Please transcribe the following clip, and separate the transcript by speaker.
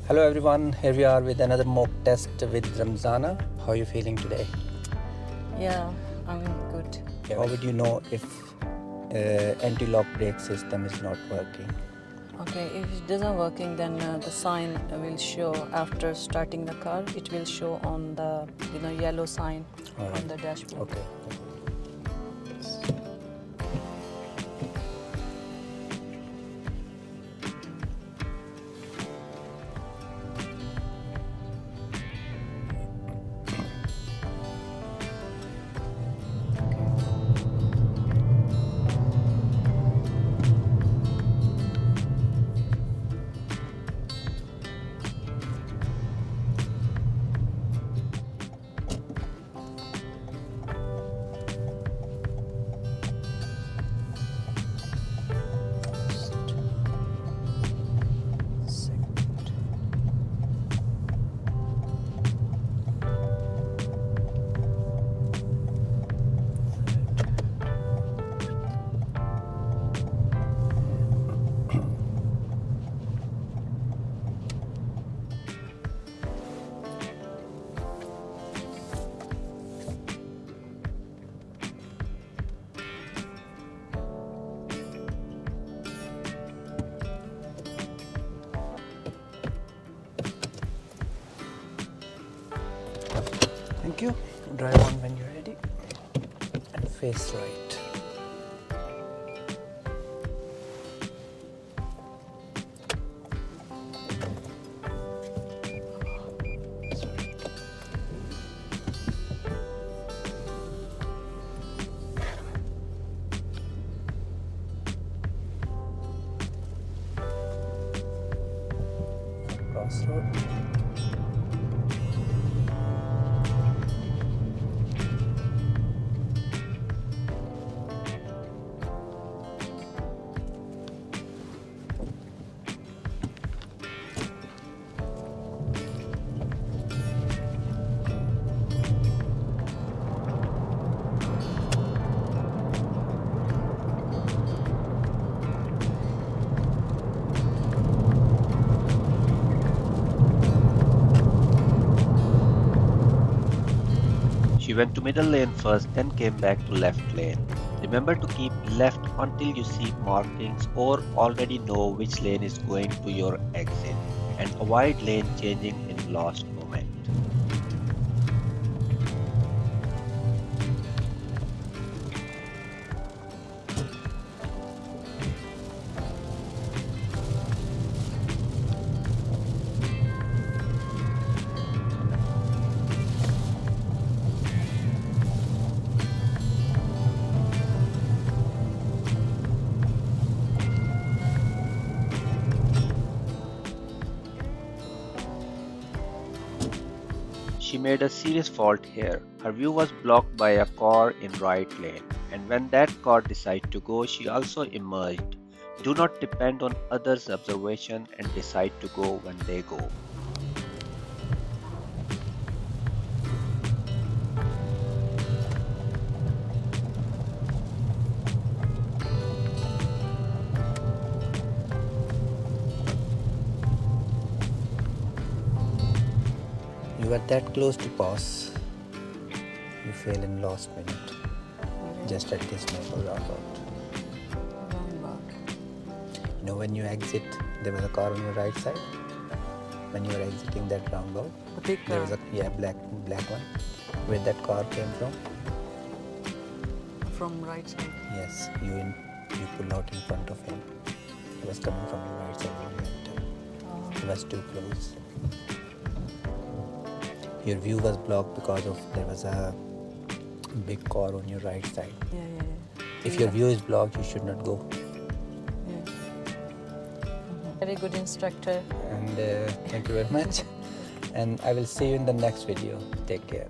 Speaker 1: Hello everyone, here we are with another mock test with Ramzana. How are you feeling today?
Speaker 2: Yeah, I'm good.
Speaker 1: How would you know if anti-lock brake system is not working?
Speaker 2: Okay, if it doesn't working, then the sign will show after starting the car. It will show on the yellow sign on the dashboard.
Speaker 1: Okay. Thank you. Drive on when you're ready. And face right. Crossroad.
Speaker 3: She went to middle lane first, then came back to left lane. Remember to keep left until you see markings or already know which lane is going to your exit, and avoid lane changing in last moment. She made a serious fault here. Her view was blocked by a car in right lane, and when that car decided to go, she also emerged. Do not depend on others' observation and decide to go when they go.
Speaker 1: You were that close to pass. You fail in last minute. Just at this maple roundabout. You know when you exit, there was a car on your right side. When you were exiting that roundabout,
Speaker 2: A big
Speaker 1: there
Speaker 2: car
Speaker 1: was a black one. Where that car came
Speaker 2: from right side.
Speaker 1: Yes, you pulled out in front of him. He was coming from your right side when you entered. He was too close. Your view was blocked because of there was a big car on your right side.
Speaker 2: Yeah.
Speaker 1: If your view is blocked, you should not go.
Speaker 2: Yeah. Very good instructor.
Speaker 1: And thank you very much. And I will see you in the next video. Take care.